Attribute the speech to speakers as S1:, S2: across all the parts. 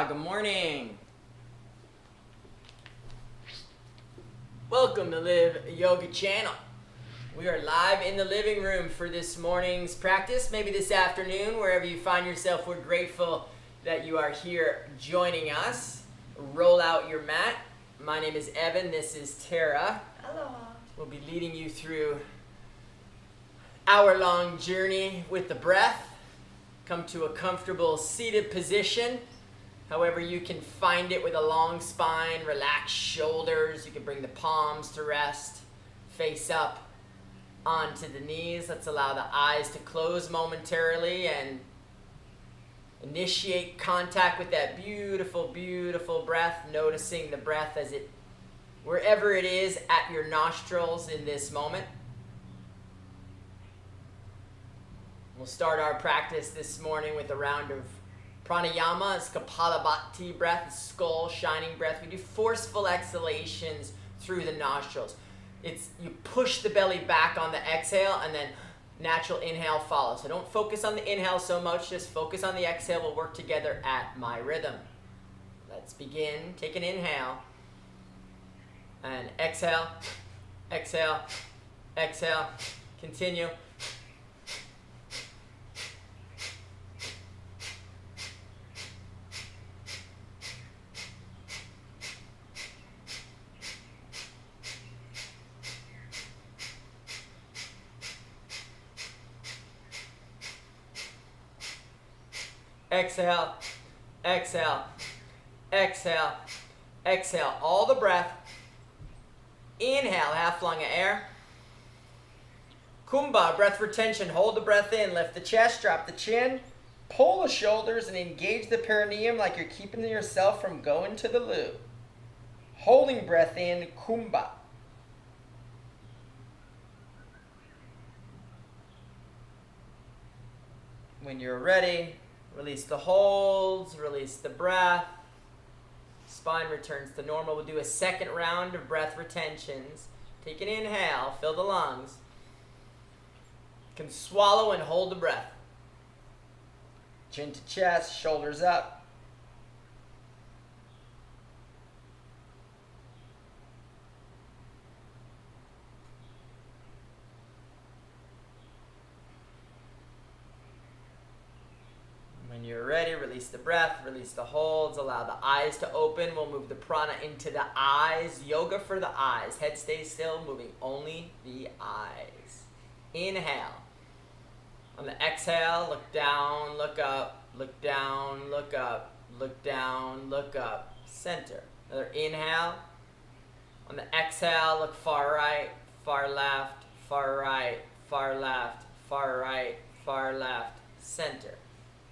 S1: Good morning. Welcome to Live Yoga Channel. We are live in the living room for this morning's practice, maybe this afternoon, wherever you find yourself. We're grateful that you are here joining us. Roll out your mat. My name is Evan. This is Terra.
S2: Aloha.
S1: We'll be leading you through hour-long journey with the breath. Come to a comfortable seated position. However you can find it, with a long spine, relaxed shoulders. You can bring the palms to rest, face up onto the knees. Let's allow the eyes to close momentarily and initiate contact with that beautiful, beautiful breath, noticing the breath as it, wherever it is at your nostrils in this moment. We'll start our practice this morning with a round of pranayama. It's Kapalabhati breath, skull shining breath. We do forceful exhalations through the nostrils. You push the belly back on the exhale and then natural inhale follows. So don't focus on the inhale so much, just focus on the exhale. We'll work together at my rhythm. Let's begin. Take an inhale and exhale, exhale, exhale. Continue. Exhale, exhale, exhale, exhale. All the breath. Inhale, half lung of air. Kumbha, breath retention. Hold the breath in. Lift the chest, drop the chin. Pull the shoulders and engage the perineum like you're keeping yourself from going to the loo. Holding breath in, Kumbha. When you're ready, release the holds, release the breath. Spine returns to normal. We'll do a second round of breath retentions. Take an inhale, fill the lungs. You can swallow and hold the breath. Chin to chest, shoulders up. When you're ready, release the breath, release the holds, allow the eyes to open. We'll move the prana into the eyes. Yoga for the eyes. Head stays still, moving only the eyes. Inhale. On the exhale, look down, look up, look down, look up, look down, look up. Center. Another inhale. On the exhale, look far right, far left, far right, far left, far right, far left. Center.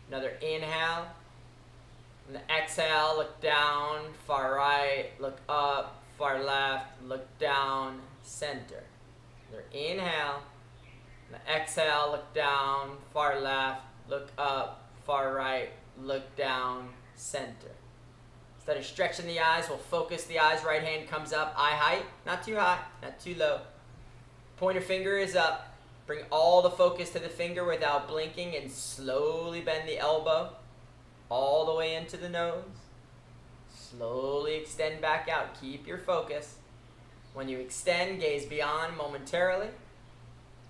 S1: Another inhale. On the exhale, look down, far right, look up, far left, look down, center. Another inhale. On the exhale, look down, far left, look up, far right, look down, center. Instead of stretching the eyes, we'll focus the eyes. Right hand comes up, eye height, not too high, not too low. Pointer finger is up. Bring all the focus to the finger without blinking and slowly bend the elbow all the way into the nose. Slowly extend back out. Keep your focus. When you extend, gaze beyond momentarily.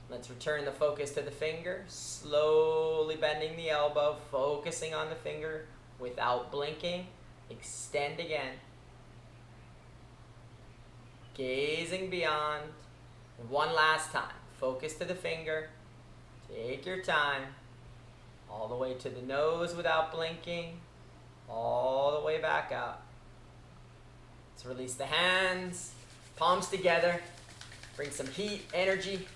S1: Let's return the focus to the finger. Slowly bending the elbow, focusing on the finger without blinking. Extend again. Gazing beyond. And one last time. Focus to the finger. Take your time. All the way to the nose without blinking. All the way back out. Let's release the hands. Palms together. Bring some heat, energy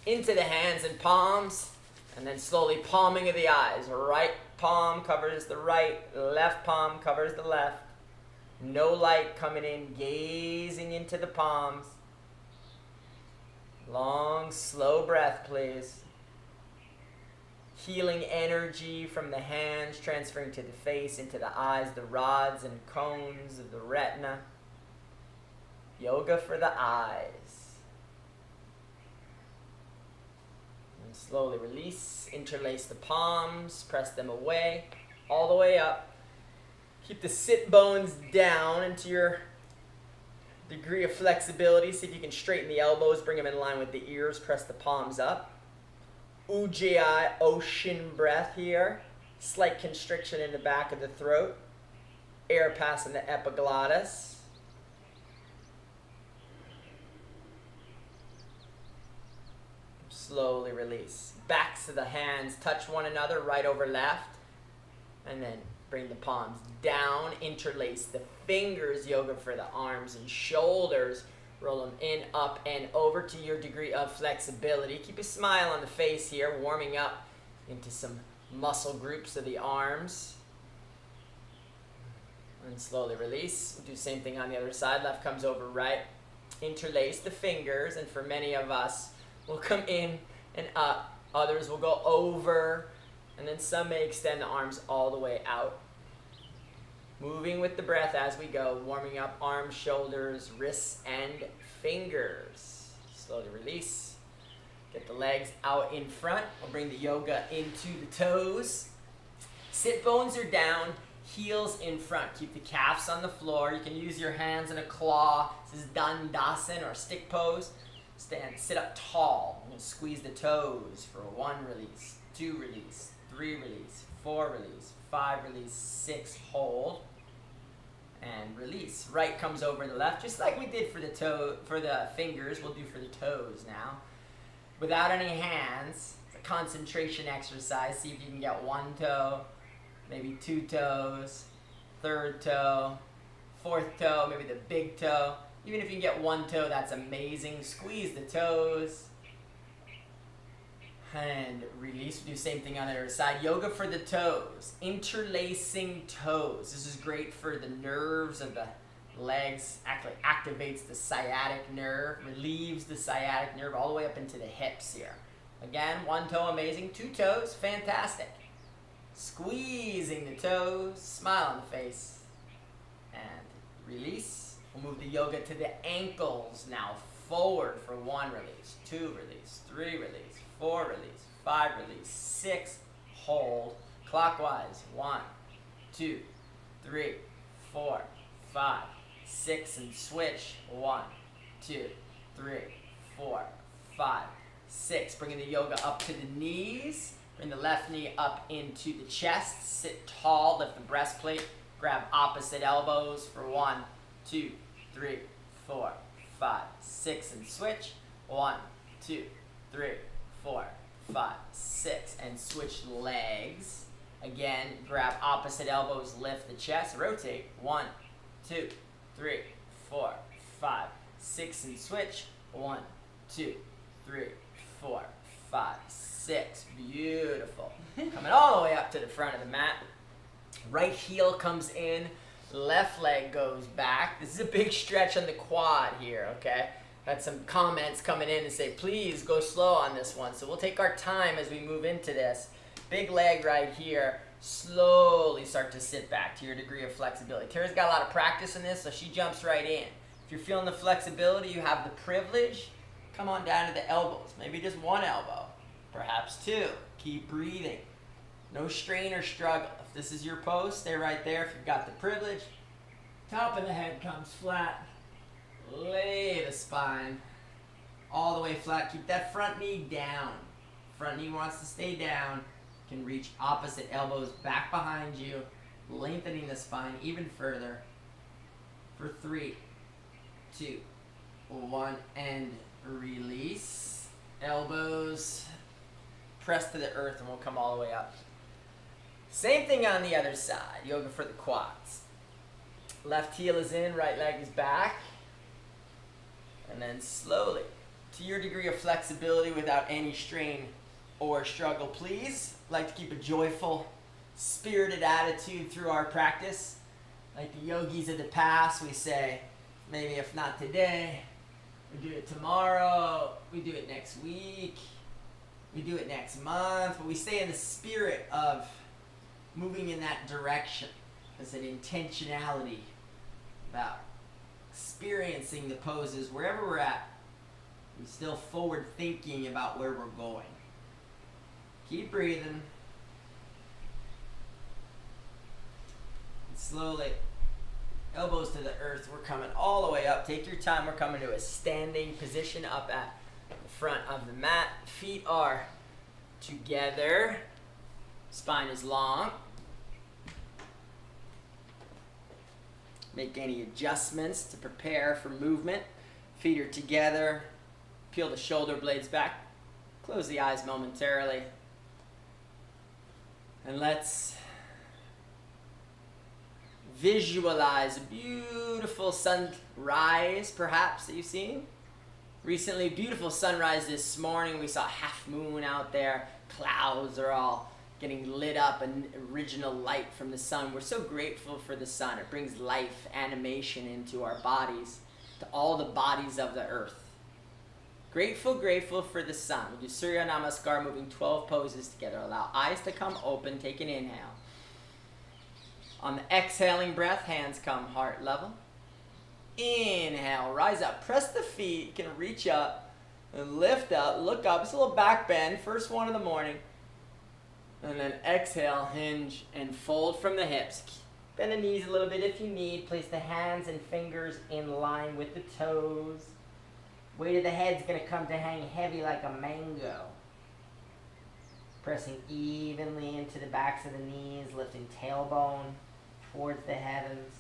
S1: into the hands and palms. And then slowly palming of the eyes. Right palm covers the right. Left palm covers the left. No light coming in. Gazing into the palms. Long, slow breath, please. Healing energy from the hands transferring to the face, into the eyes, the rods and cones of the retina. Yoga for the eyes. And slowly release, interlace the palms, press them away, all the way up. Keep the sit bones down into your degree of flexibility. See if you can straighten the elbows, bring them in line with the ears, press the palms up. Ujjayi, ocean breath here. Slight constriction in the back of the throat. Air passing the epiglottis. Slowly release. Backs of the hands touch one another, right over left. And then bring the palms down, interlace the fingers, yoga for the arms and shoulders. Roll them in, up, and over to your degree of flexibility. Keep a smile on the face here, warming up into some muscle groups of the arms. And slowly release. We'll do the same thing on the other side. Left comes over right. Interlace the fingers, and for many of us, we'll come in and up. Others will go over, and then some may extend the arms all the way out. Moving with the breath as we go, warming up arms, shoulders, wrists, and fingers. Slowly release. Get the legs out in front. We'll bring the yoga into the toes. Sit bones are down, heels in front. Keep the calves on the floor. You can use your hands and a claw. This is Dandasana or stick pose. Stand, sit up tall. I'm going to squeeze the toes for 1 release, 2 release, 3 release, 4 release, 5 release, 6 hold, and release. Right comes over the left, just like we did for the fingers. We'll do for the toes now. Without any hands, it's a concentration exercise. See if you can get 1 toe, maybe 2 toes, 3rd toe, 4th toe, maybe the big toe. Even if you can get 1 toe, that's amazing. Squeeze the toes. And release. We do the same thing on the other side. Yoga for the toes. Interlacing toes. This is great for the nerves of the legs. Actually activates the sciatic nerve. Relieves the sciatic nerve all the way up into the hips here. Again, 1 toe, amazing. 2 toes, fantastic. Squeezing the toes. Smile on the face. And release. We'll move the yoga to the ankles now. Forward for 1 release, 2 release, 3 release, 4 release, 5 release, 6 hold. Clockwise. 1, 2, 3, 4, 5, 6, and switch. 1, 2, 3, 4, 5, 6. Bringing the yoga up to the knees. Bring the left knee up into the chest. Sit tall, lift the breastplate. Grab opposite elbows for 1, 2, 3, 4, 5, 6, and switch. 1, 2, 3, 4, 5, 6, and switch legs. Again, grab opposite elbows, lift the chest, rotate. 1, 2, 3, 4, 5, 6, and switch. 1, 2, 3, 4, 5, 6. Beautiful. Coming all the way up to the front of the mat. Right heel comes in. Left leg goes back. This is a big stretch on the quad here, okay? Had some comments coming in and say, please go slow on this one. So we'll take our time as we move into this. Big leg right here. Slowly start to sit back to your degree of flexibility. Tara's got a lot of practice in this, so she jumps right in. If you're feeling the flexibility, you have the privilege, come on down to the elbows. Maybe just 1 elbow, perhaps 2. Keep breathing. No strain or struggle. If this is your pose, stay right there. If you've got the privilege, top of the head comes flat. Lay the spine all the way flat. Keep that front knee down. Front knee wants to stay down. You can reach opposite elbows back behind you, lengthening the spine even further. For 3, 2, 1, and release. Elbows press to the earth, and we'll come all the way up. Same thing on the other side. Yoga for the quads. Left heel is in, right leg is back. And then slowly, to your degree of flexibility without any strain or struggle, please. Like to keep a joyful, spirited attitude through our practice. Like the yogis of the past, we say, maybe if not today, we do it tomorrow, we do it next week, we do it next month, but we stay in the spirit of moving in that direction. There's an intentionality about experiencing the poses wherever we're at. We're still forward thinking about where we're going. Keep breathing. Slowly, elbows to the earth. We're coming all the way up. Take your time. We're coming to a standing position up at the front of the mat. Feet are together. Spine is long. Make any adjustments to prepare for movement. Feet are together. Peel the shoulder blades back. Close the eyes momentarily. And let's visualize a beautiful sunrise, perhaps, that you've seen. Recently, beautiful sunrise this morning. We saw half moon out there. Clouds are all getting lit up, and original light from the sun. We're so grateful for the sun. It brings life, animation into our bodies, to all the bodies of the earth. Grateful, grateful for the sun. We'll do Surya Namaskar, moving 12 poses together. Allow eyes to come open. Take an inhale. On the exhaling breath, hands come heart level. Inhale, rise up. Press the feet. You can reach up and lift up. Look up. It's a little back bend. First one in the morning. And then exhale, hinge, and fold from the hips. Bend the knees a little bit if you need. Place the hands and fingers in line with the toes. Weight of the head's going to come to hang heavy like a mango. Pressing evenly into the backs of the knees, lifting tailbone towards the heavens.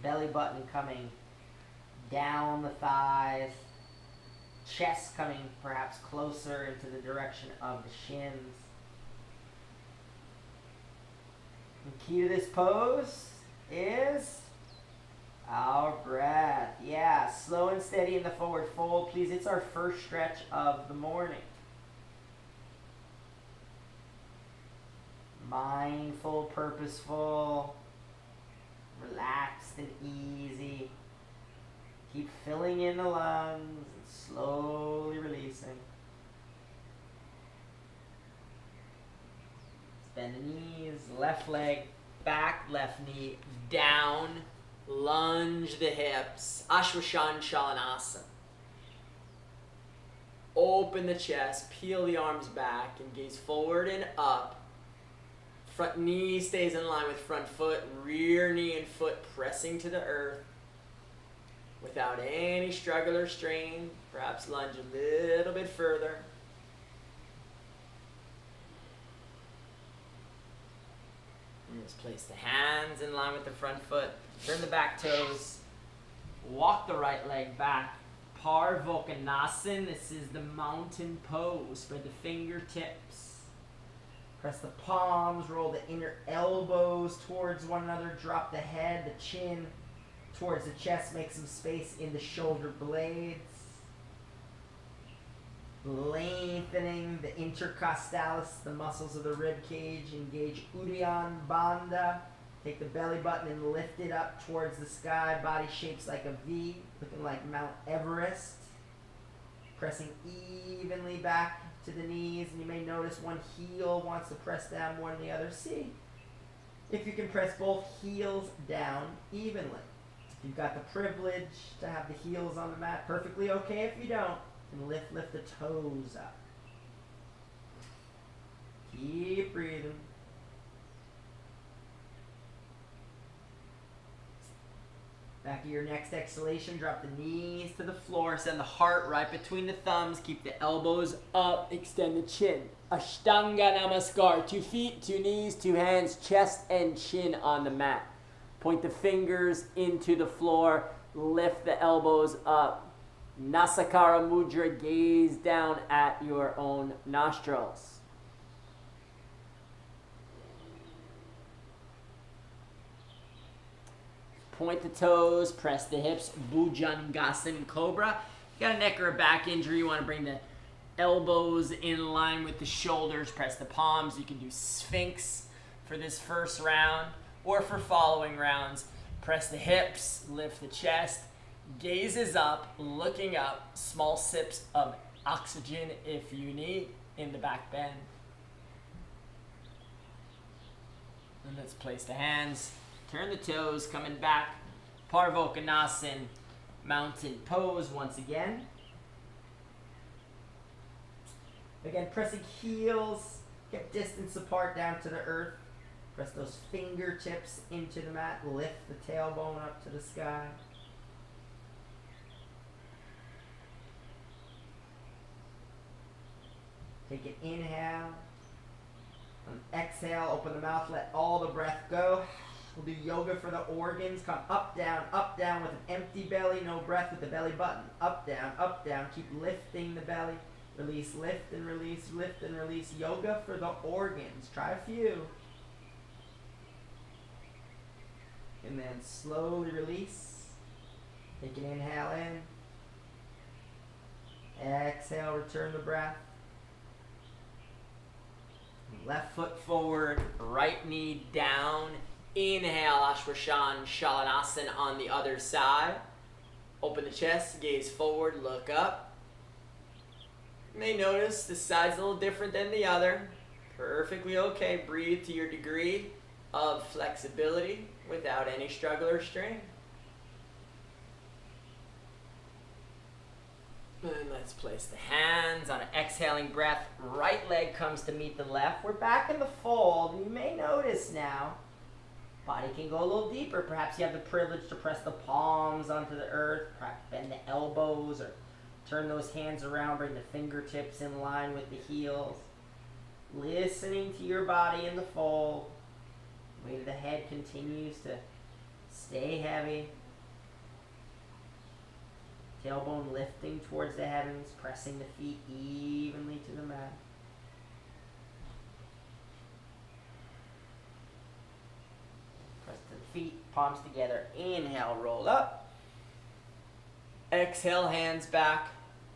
S1: Belly button coming down the thighs. Chest coming perhaps closer into the direction of the shins. The key to this pose is our breath. Yeah, slow and steady in the forward fold, please. It's our first stretch of the morning. Mindful, purposeful, relaxed and easy. Keep filling in the lungs and slowly releasing. Bend the knees, left leg back, left knee down, lunge the hips, Ashwashanshalanasana. Open the chest, peel the arms back, and gaze forward and up. Front knee stays in line with front foot, rear knee and foot pressing to the earth. Without any struggle or strain, perhaps lunge a little bit further. Just place the hands in line with the front foot. Turn the back toes. Walk the right leg back. Parvokanasana. This is the mountain pose. Spread the fingertips. Press the palms. Roll the inner elbows towards one another. Drop the head, the chin towards the chest. Make some space in the shoulder blades. Lengthening the intercostalis, the muscles of the rib cage. Engage Uddiyana Bandha. Take the belly button and lift it up towards the sky. Body shapes like a V, looking like Mount Everest. Pressing evenly back to the knees, and you may notice one heel wants to press down more than the other. See if you can press both heels down evenly. If you've got the privilege to have the heels on the mat, perfectly okay if you don't. And lift the toes up. Keep breathing. Back of your next exhalation, drop the knees to the floor. Send the heart right between the thumbs. Keep the elbows up. Extend the chin. Ashtanga Namaskar. 2 feet, 2 knees, 2 hands, chest and chin on the mat. Point the fingers into the floor. Lift the elbows up. Nasakara Mudra, gaze down at your own nostrils. Point the toes, press the hips, Bhujangasana Cobra. You got a neck or a back injury, you want to bring the elbows in line with the shoulders, press the palms. You can do Sphinx for this first round, or for following rounds, press the hips, lift the chest. Gazes up, looking up, small sips of oxygen if you need in the back bend. And let's place the hands, turn the toes, coming back, Parvokanasana, mountain pose once again. Again, pressing heels, hip distance apart down to the earth. Press those fingertips into the mat. Lift the tailbone up to the sky. Take an inhale. On exhale, open the mouth, let all the breath go. We'll do yoga for the organs. Come up, down with an empty belly. No breath with the belly button. Up, down. Keep lifting the belly. Release, lift and release, lift and release. Yoga for the organs. Try a few. And then slowly release. Take an inhale in. Exhale, return the breath. Left foot forward, right knee down. Inhale, Ashwashan Shalanasana on the other side. Open the chest, gaze forward, look up. You may notice this side's a little different than the other. Perfectly okay. Breathe to your degree of flexibility without any struggle or strain. And let's place the hands on an exhaling breath. Right leg comes to meet the left. We're back in the fold. You may notice now, body can go a little deeper. Perhaps you have the privilege to press the palms onto the earth. Perhaps bend the elbows or turn those hands around. Bring the fingertips in line with the heels. Listening to your body in the fold. Weight of the head continues to stay heavy. Tailbone lifting towards the heavens, pressing the feet evenly to the mat. Press to the feet, palms together. Inhale, roll up. Exhale, hands back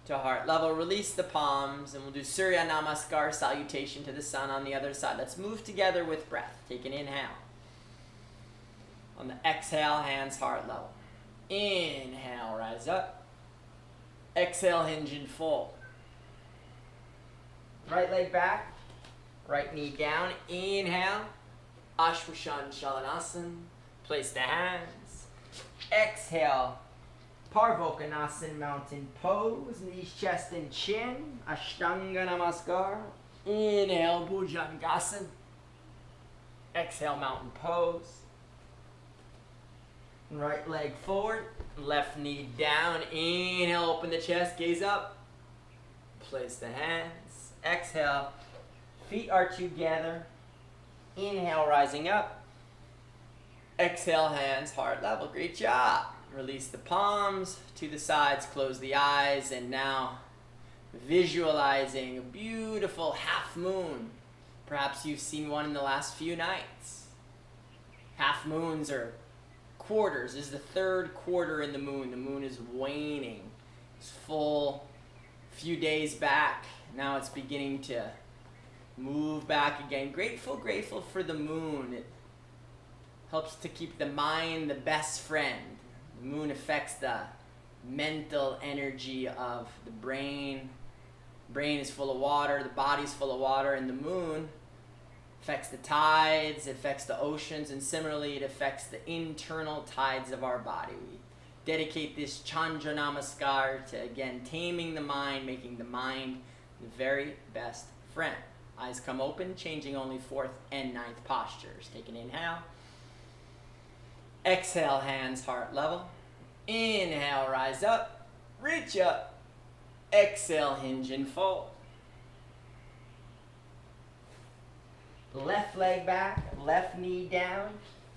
S1: to heart level. Release the palms, and we'll do Surya Namaskar, salutation to the sun on the other side. Let's move together with breath. Take an inhale. On the exhale, hands heart level. Inhale, rise up. Exhale, hinge and fold. Right leg back, right knee down. Inhale, Ashwashan Shalanasana. Place the hands. Exhale, Parvokanasana, mountain pose. Knees, chest, and chin. Ashtanga Namaskar. Inhale, Bhujangasana. Exhale, mountain pose. Right leg forward, left knee down. Inhale, open the chest, gaze up. Place the hands. Exhale, feet are together. Inhale, rising up. Exhale, hands heart level. Great job. Release the palms to the sides, close the eyes, and now visualizing a beautiful half moon. Perhaps you've seen one in the last few nights. Half moons are quarters. This is the third quarter in the moon. The moon is waning. It's full a few days back. Now it's beginning to move back again. Grateful for the moon. It helps to keep the mind the best friend. The moon affects the mental energy of the brain. The brain is full of water. The body's full of water. And the moon affects the tides, it affects the oceans, and similarly it affects the internal tides of our body. We dedicate this Chandra Namaskar to, again, taming the mind, making the mind the very best friend. Eyes come open, changing only 4th and 9th postures. Take an inhale. Exhale, hands heart level. Inhale, rise up. Reach up. Exhale, hinge and fold. Left leg back, left knee down.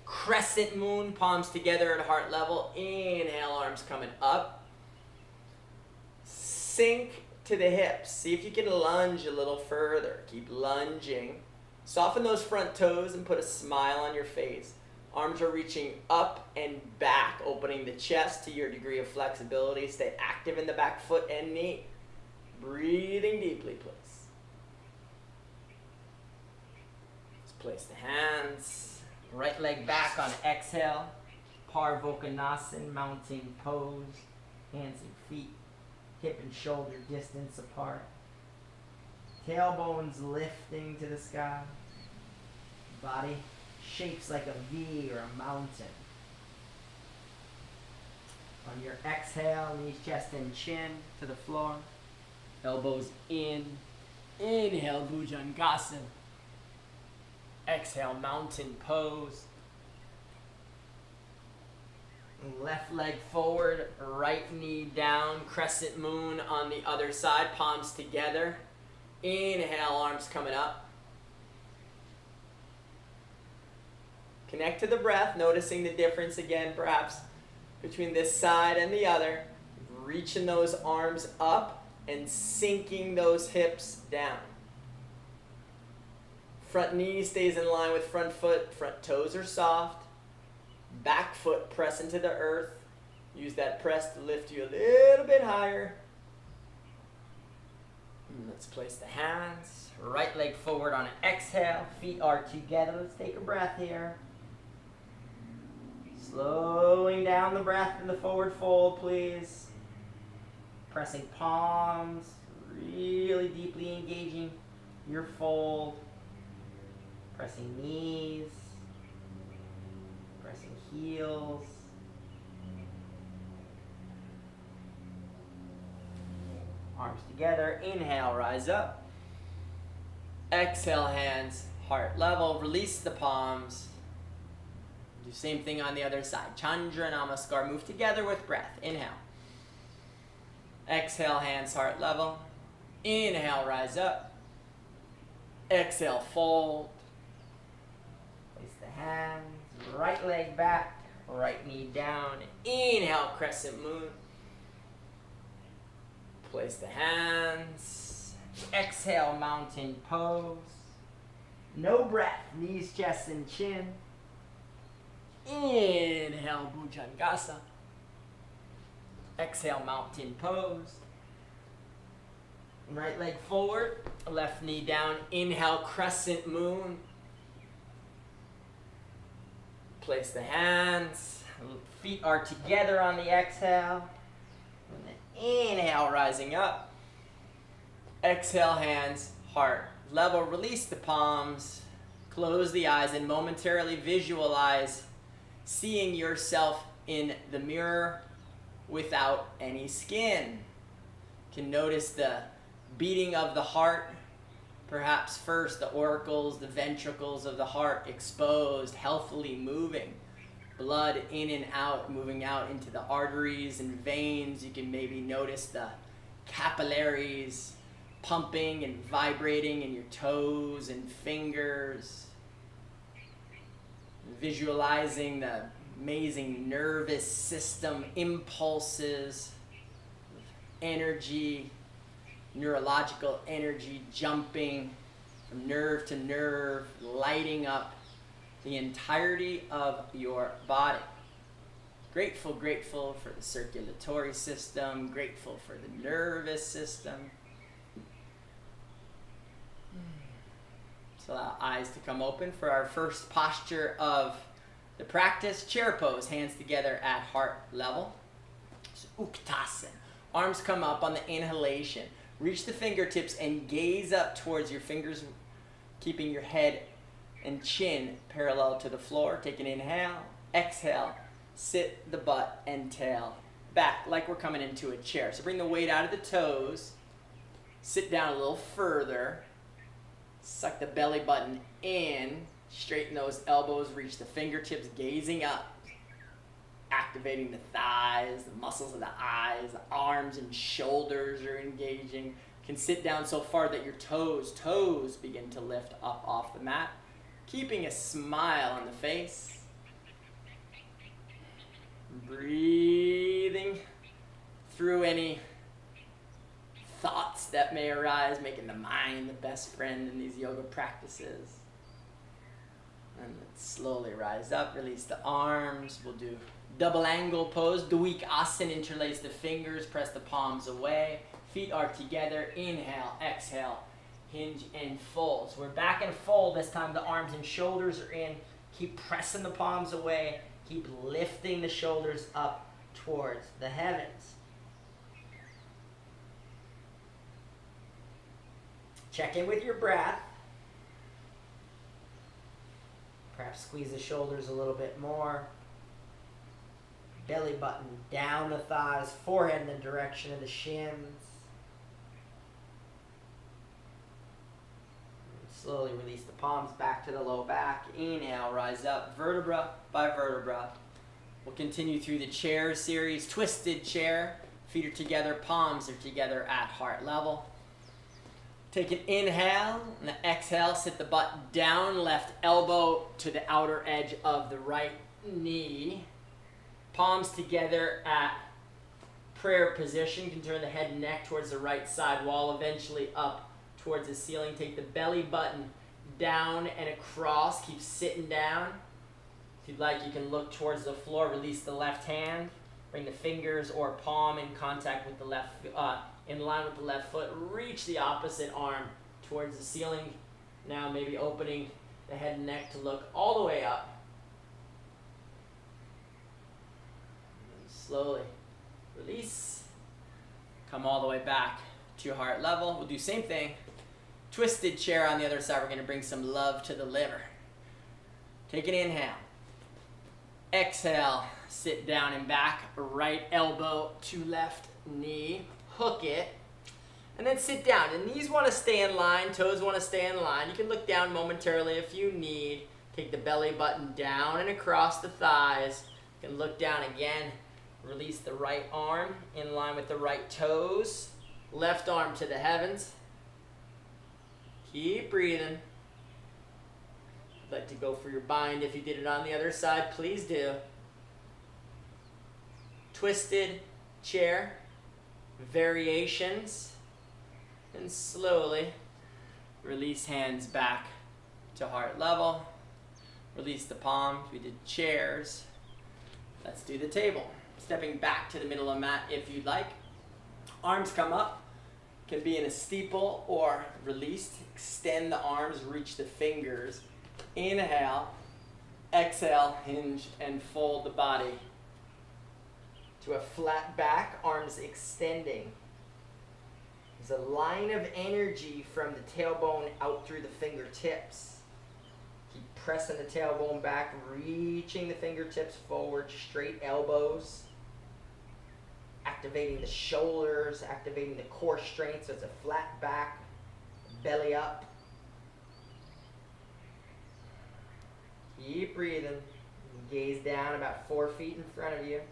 S1: Crescent moon, palms together at heart level. Inhale, arms coming up. Sink to the hips. See if you can lunge a little further. Keep lunging. Soften those front toes and put a smile on your face. Arms are reaching up and back, opening the chest to your degree of flexibility. Stay active in the back foot and knee. Breathing deeply, please. Place the hands, right leg back on exhale, Parvokanasana, mountain pose, hands and feet, hip and shoulder distance apart, tailbones lifting to the sky, body shapes like a V or a mountain. On your exhale, knees, chest, and chin to the floor, elbows in, inhale, Bhujangasana. Exhale, mountain pose. Left leg forward, right knee down, crescent moon on the other side, palms together. Inhale, arms coming up. Connect to the breath, noticing the difference again, perhaps, between this side and the other. Reaching those arms up and sinking those hips down. Front knee stays in line with front foot, front toes are soft. Back foot press into the earth. Use that press to lift you a little bit higher. And let's place the hands. Right leg forward on an exhale. Feet are together. Let's take a breath here. Slowing down the breath in the forward fold, please. Pressing palms. Really deeply engaging your fold. Pressing knees. Pressing heels. Arms together. Inhale, rise up. Exhale, hands heart level. Release the palms. Do same thing on the other side. Chandra Namaskar. Move together with breath. Inhale. Exhale, hands heart level. Inhale, rise up. Exhale, fold. Place the hands. Right leg back, right knee down. Inhale, crescent moon. Place the hands. Exhale, mountain pose. No breath, knees, chest, and chin. Inhale, Bhujangasa. Exhale, mountain pose. Right leg forward, left knee down. Inhale, crescent moon. Place the hands, feet are together on the exhale. And then inhale, rising up. Exhale, hands, heart level. Release the palms. Close the eyes and momentarily visualize seeing yourself in the mirror without any skin. You can notice the beating of the heart. Perhaps first the auricles, the ventricles of the heart exposed, healthily moving. Blood in and out, moving out into the arteries and veins. You can maybe notice the capillaries pumping and vibrating in your toes and fingers. Visualizing the amazing nervous system impulses, energy, neurological energy jumping from nerve to nerve, lighting up the entirety of your body. Grateful for the circulatory system, grateful for the nervous system. So allow eyes to come open for our first posture of the practice, chair pose, hands together at heart level. So Utkatasana. Arms come up on the inhalation. Reach the fingertips and gaze up towards your fingers, keeping your head and chin parallel to the floor. Take an inhale, exhale, sit the butt and tail back like we're coming into a chair. So bring the weight out of the toes, sit down a little further, suck the belly button in, straighten those elbows, reach the fingertips, gazing up. Activating the thighs, the muscles of the eyes, the arms and shoulders are engaging. You can sit down so far that your toes begin to lift up off the mat. Keeping a smile on the face. Breathing through any thoughts that may arise, making the mind the best friend in these yoga practices. And let's slowly rise up, release the arms. We'll do double angle pose, Dvika-asana, interlace the fingers, press the palms away. Feet are together, inhale, exhale, hinge and fold. So we're back and fold, this time the arms and shoulders are in. Keep pressing the palms away, keep lifting the shoulders up towards the heavens. Check in with your breath. Perhaps squeeze the shoulders a little bit more. Belly button down the thighs, forehead in the direction of the shins. Slowly release the palms back to the low back. Inhale, rise up vertebra by vertebra. We'll continue through the chair series. Twisted chair. Feet are together, palms are together at heart level. Take an inhale, and the exhale, sit the butt down, left elbow to the outer edge of the right knee. Palms together at prayer position. You can turn the head and neck towards the right side wall, eventually up towards the ceiling. Take the belly button down and across. Keep sitting down. If you'd like, you can look towards the floor. Release the left hand. Bring the fingers or palm in contact with the left, in line with the left foot. Reach the opposite arm towards the ceiling. Now maybe opening the head and neck to look all the way up. And slowly release. Come all the way back to your heart level. We'll do same thing. Twisted chair on the other side. We're going to bring some love to the liver. Take an inhale. Exhale, sit down and back, right elbow to left knee, hook it, and then sit down. The knees want to stay in line, toes want to stay in line. You can look down momentarily if you need. Take the belly button down and across the thighs. You can look down again. Release the right arm in line with the right toes. Left arm to the heavens. Keep breathing. Like to go for your bind. If you did it on the other side, please do. Twisted chair, variations, and slowly release hands back to heart level. Release the palms. We did chairs. Let's do the table. Stepping back to the middle of the mat if you'd like. Arms come up. Can be in a steeple or released. Extend the arms, reach the fingers. Inhale, exhale, hinge and fold the body to a flat back, arms extending. There's a line of energy from the tailbone out through the fingertips. Keep pressing the tailbone back, reaching the fingertips forward, straight elbows. Activating the shoulders, activating the core strength, so it's a flat back, belly up. Keep breathing. Gaze down about 4 feet in front of you.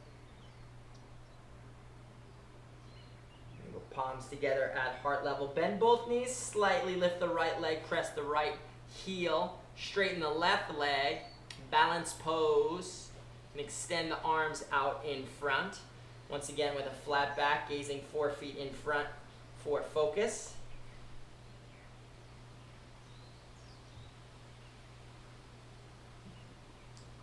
S1: Go palms together at heart level. Bend both knees slightly. Lift the right leg. Press the right heel. Straighten the left leg. Balance pose. And extend the arms out in front. Once again with a flat back, gazing 4 feet in front for focus.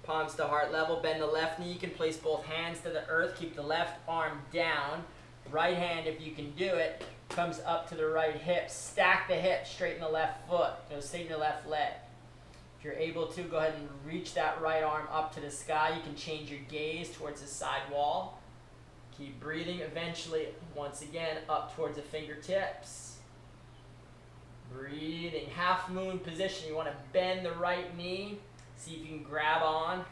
S1: Palms to heart level, bend the left knee. You can place both hands to the earth. Keep the left arm down. Right hand, if you can do it, comes up to the right hip. Stack the hips, straighten the left foot. Straighten the left leg. If you're able to, go ahead and reach that right arm up to the sky. You can change your gaze towards the side wall. Keep breathing. Eventually, once again, up towards the fingertips. Breathing. Half moon position. You want to bend the right knee. See if you can grab on.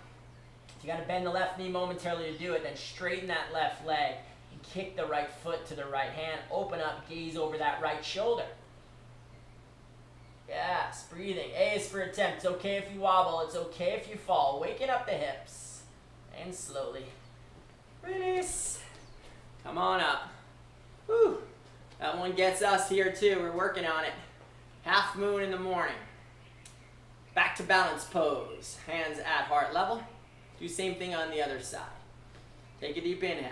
S1: If you got to bend the left knee momentarily to do it, then straighten that left leg and kick the right foot to the right hand. Open up, gaze over that right shoulder. Yes, breathing. A is for attempt. It's okay if you wobble. It's okay if you fall. Waking up the hips. And slowly release. Come on up. Whew. That one gets us here too. We're working on it. Half moon in the morning. Back to balance pose. Hands at heart level. Do same thing on the other side. Take a deep inhale.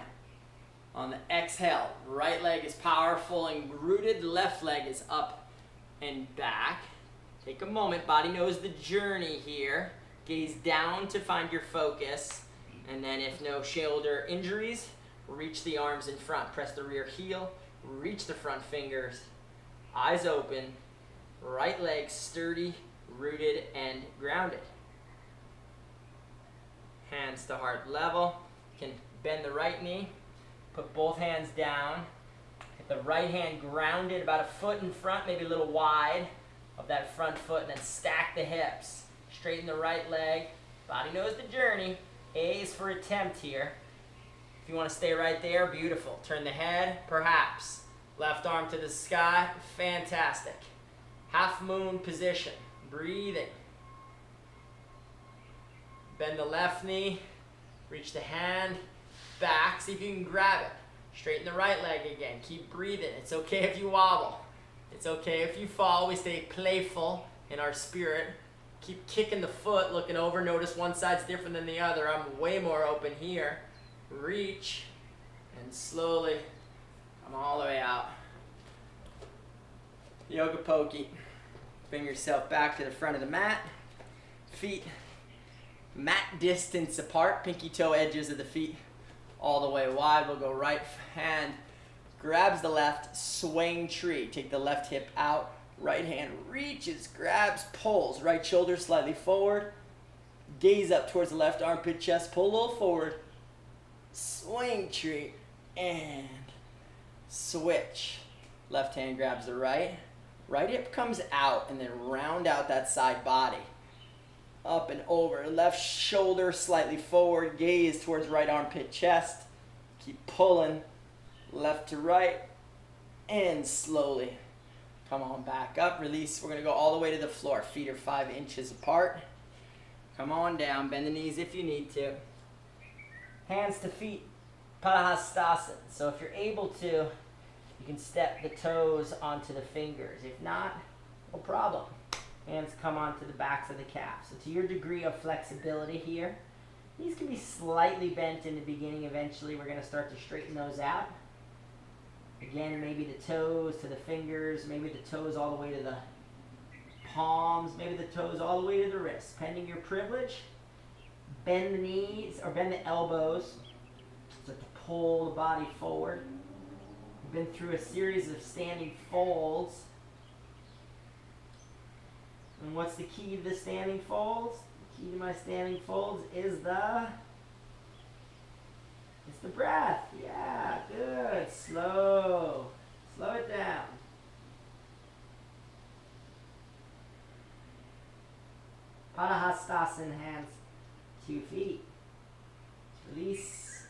S1: On the exhale, right leg is powerful and rooted. Left leg is up and back. Take a moment. Body knows the journey here. Gaze down to find your focus. And then if no shoulder injuries, reach the arms in front. Press the rear heel. Reach the front fingers. Eyes open. Right leg sturdy, rooted and grounded. Hands to heart level. You can bend the right knee. Put both hands down. Get the right hand grounded about a foot in front, maybe a little wide of that front foot, and then stack the hips. Straighten the right leg. Body knows the journey. A is for attempt here. If you want to stay right there, beautiful. Turn the head, perhaps. Left arm to the sky, fantastic. Half moon position. Breathing. Bend the left knee. Reach the hand back. See if you can grab it. Straighten the right leg again. Keep breathing. It's okay if you wobble. It's okay if you fall. We stay playful in our spirit. Keep kicking the foot, looking over. Notice one side's different than the other. I'm way more open here. Reach and slowly come all the way out. Yoga pokey. Bring yourself back to the front of the mat. Feet mat distance apart. Pinky toe edges of the feet all the way wide. We'll go right hand grabs the left, swing tree. Take the left hip out. Right hand reaches, grabs, pulls. Right shoulder slightly forward. Gaze up towards the left armpit, chest. Pull a little forward. Swing tree. And switch. Left hand grabs the right. Right hip comes out and then round out that side body. Up and over. Left shoulder slightly forward. Gaze towards right armpit, chest. Keep pulling. Left to right. And slowly come on back up. Release. We're going to go all the way to the floor. Feet are 5 inches apart. Come on down. Bend the knees if you need to. Hands to feet. Padahastasana. So if you're able to, you can step the toes onto the fingers. If not, no problem. Hands come onto the backs of the calves. So to your degree of flexibility here, these can be slightly bent in the beginning. Eventually, we're going to start to straighten those out. Again, maybe the toes to the fingers, maybe the toes all the way to the palms, maybe the toes all the way to the wrists. Pending your privilege, bend the knees or bend the elbows so to pull the body forward. We've been through a series of standing folds. And what's the key to the standing folds? The key to my standing folds is it's the breath. Yeah, good. Slow it down. Padahastasana, hands, 2 feet. Release.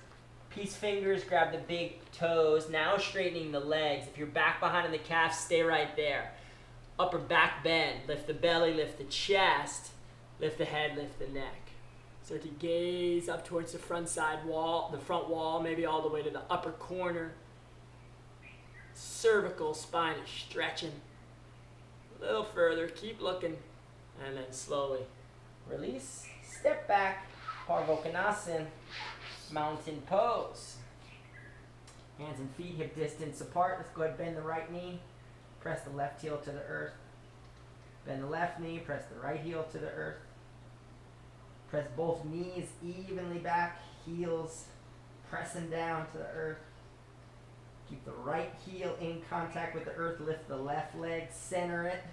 S1: Peace fingers, grab the big toes. Now straightening the legs. If you're back behind in the calf, stay right there. Upper back bend. Lift the belly, lift the chest. Lift the head, lift the neck. Start to gaze up towards the front side wall, the front wall, maybe all the way to the upper corner. Cervical spine is stretching. A little further, keep looking, and then slowly release. Step back, Parvokonasana, mountain pose. Hands and feet hip distance apart. Let's go ahead and bend the right knee. Press the left heel to the earth. Bend the left knee, press the right heel to the earth. Press both knees evenly back, heels pressing down to the earth. Keep the right heel in contact with the earth. Lift the left leg, center it.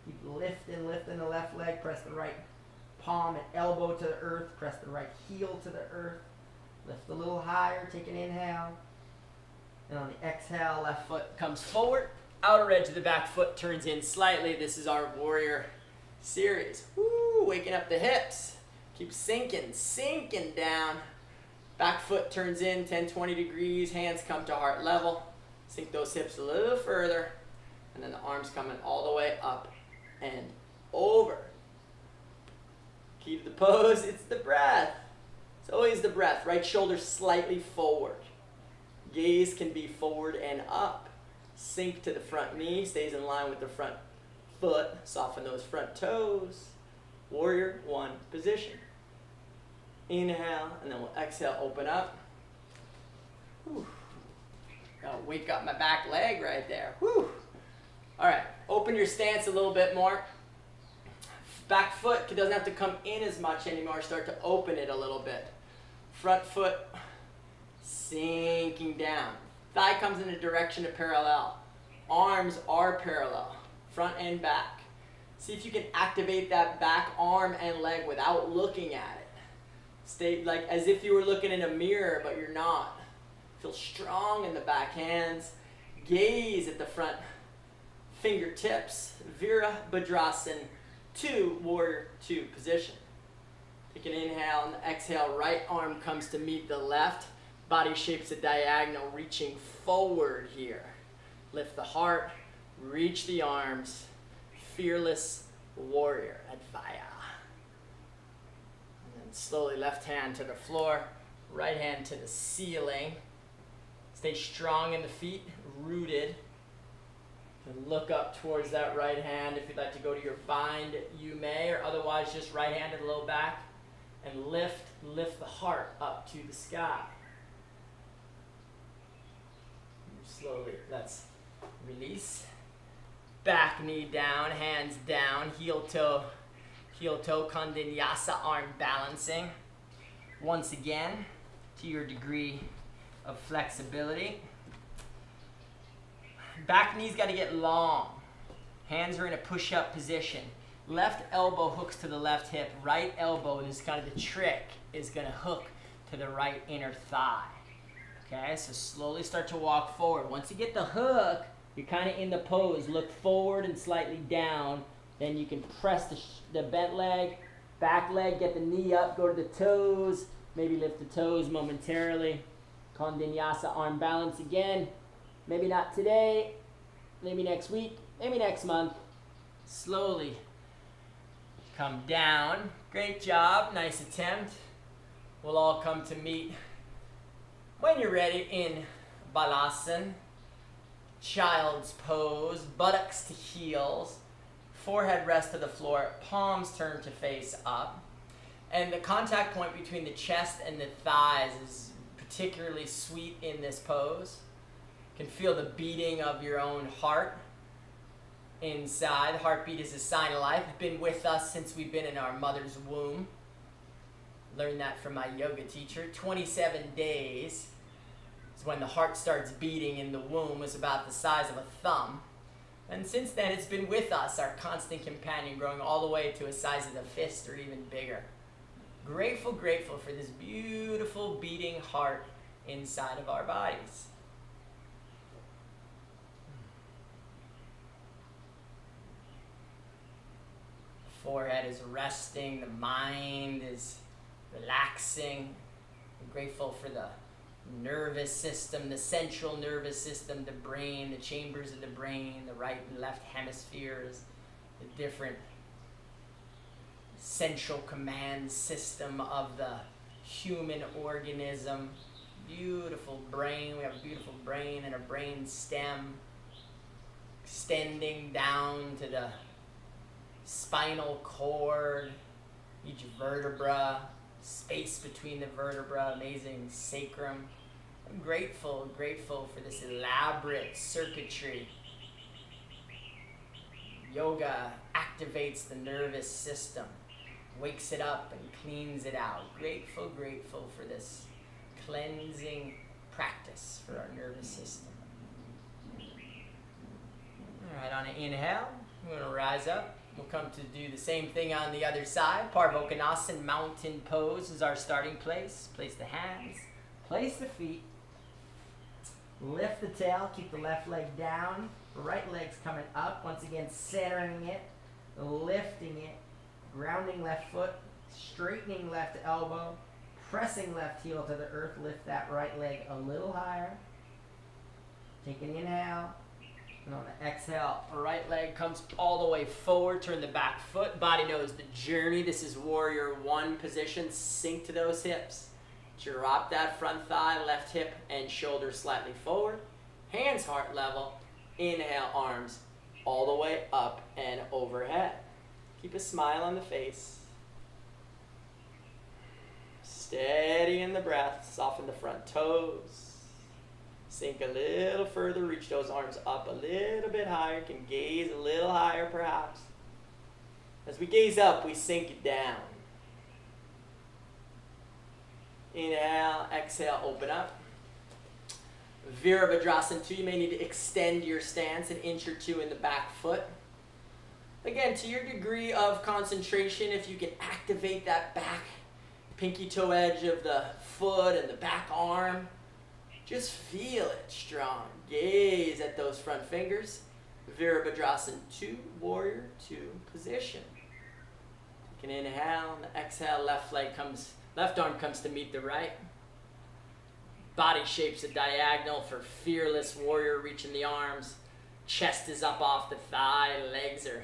S1: Keep lifting the left leg. Press the right palm and elbow to the earth. Press the right heel to the earth. Lift a little higher. Take an inhale. And on the exhale, left foot comes forward. Outer edge of the back foot turns in slightly. This is our warrior series. Woo, waking up the hips. Keep sinking down. Back foot turns in 10, 20 degrees. Hands come to heart level. Sink those hips a little further. And then the arms coming all the way up and over. Keep the pose. It's the breath. It's always the breath. Right shoulder slightly forward. Gaze can be forward and up. Sink to the front knee. Stays in line with the front foot. Soften those front toes. Warrior 1 position. Inhale, and then we'll exhale, open up. Whew. Gotta wake up my back leg right there. Whew. All right, open your stance a little bit more. Back foot doesn't have to come in as much anymore. Start to open it a little bit. Front foot sinking down. Thigh comes in the direction of parallel. Arms are parallel, front and back. See if you can activate that back arm and leg without looking at it. Stay like as if you were looking in a mirror, but you're not. Feel strong in the back hands. Gaze at the front fingertips. Virabhadrasana 2, warrior 2 position. Take an inhale and exhale. Right arm comes to meet the left. Body shapes a diagonal, reaching forward here. Lift the heart, reach the arms. fearless warrior, Advaya. And then slowly left hand to the floor, right hand to the ceiling. Stay strong in the feet, rooted. And look up towards that right hand. If you'd like to go to your bind, you may, or otherwise just right hand to the low back. And lift the heart up to the sky. Slowly, let's release. Back knee down, hands down, heel toe, Kondinyasa, arm balancing. Once again, to your degree of flexibility. Back knee's got to get long. Hands are in a push-up position. Left elbow hooks to the left hip. Right elbow, this is kind of the trick, is going to hook to the right inner thigh. Okay, so slowly start to walk forward. Once you get the hook, you're kind of in the pose. Look forward and slightly down. Then you can press the bent leg, back leg, get the knee up, go to the toes. Maybe lift the toes momentarily. Kondinyasa, arm balance again. Maybe not today, maybe next week, maybe next month. Slowly come down. Great job, nice attempt. We'll all come to meet when you're ready in Balasana. Child's pose, buttocks to heels, forehead rest to the floor, palms turn to face up. And the contact point between the chest and the thighs is particularly sweet in this pose. You can feel the beating of your own heart inside. The heartbeat is a sign of life. It's been with us since we've been in our mother's womb. Learned that from my yoga teacher. 27 days is when the heart starts beating in the womb. It's about the size of a thumb. And since then, it's been with us, our constant companion, growing all the way to a size of the fist or even bigger. Grateful for this beautiful beating heart inside of our bodies. Forehead is resting, the mind is relaxing. I'm grateful for the nervous system, the central nervous system, the brain, the chambers of the brain, the right and left hemispheres, the different central command system of the human organism. Beautiful brain. We have a beautiful brain and a brain stem extending down to the spinal cord, each vertebra, space between the vertebra, amazing sacrum. I'm grateful for this elaborate circuitry. Yoga activates the nervous system, wakes it up and cleans it out. Grateful for this cleansing practice for our nervous system. All right, on an inhale, we're going to rise up. We'll come to do the same thing on the other side. Parvokonasana, mountain pose is our starting place. Place the hands, place the feet. Lift the tail, keep the left leg down. Right leg's coming up. Once again, centering it, lifting it, grounding left foot, straightening left elbow, pressing left heel to the earth. Lift that right leg a little higher. Take an inhale. And on the exhale, right leg comes all the way forward. Turn the back foot. Body knows the journey. This is warrior one position. Sink to those hips. Drop that front thigh, left hip and shoulder slightly forward. Hands heart level. Inhale, arms all the way up and overhead. Keep a smile on the face. Steady in the breath. Soften the front toes. Sink a little further. Reach those arms up a little bit higher. You can gaze a little higher perhaps. As we gaze up, we sink down. Inhale, exhale, open up. Virabhadrasana 2, you may need to extend your stance an inch or two in the back foot. Again, to your degree of concentration, if you can activate that back pinky toe edge of the foot and the back arm, just feel it strong. Gaze at those front fingers. Virabhadrasana 2, warrior 2 position. Take an inhale, and the exhale, left arm comes to meet the right. Body shapes a diagonal for fearless warrior, reaching the arms. Chest is up off the thigh, legs are